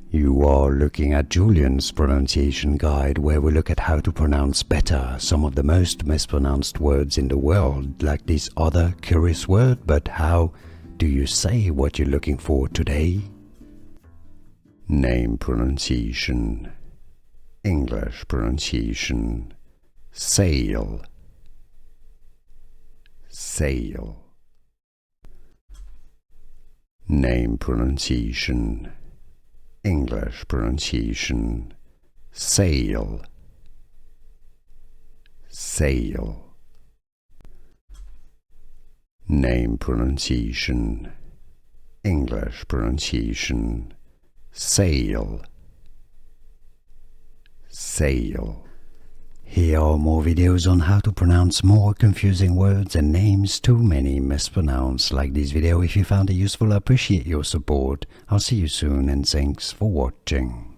You are looking at Julian's pronunciation guide, where we look at how to pronounce better some of the most mispronounced words in the world, like this other curious word. But how do you say what you're looking for today? Name pronunciation, English pronunciation, sail, sail. Name pronunciation, English pronunciation, sail, sail. Name pronunciation, English pronunciation, sail, sail. Here are more videos on how to pronounce more confusing words and names too many mispronounced. Like this video if you found it useful. I appreciate your support. I'll see you soon and thanks for watching.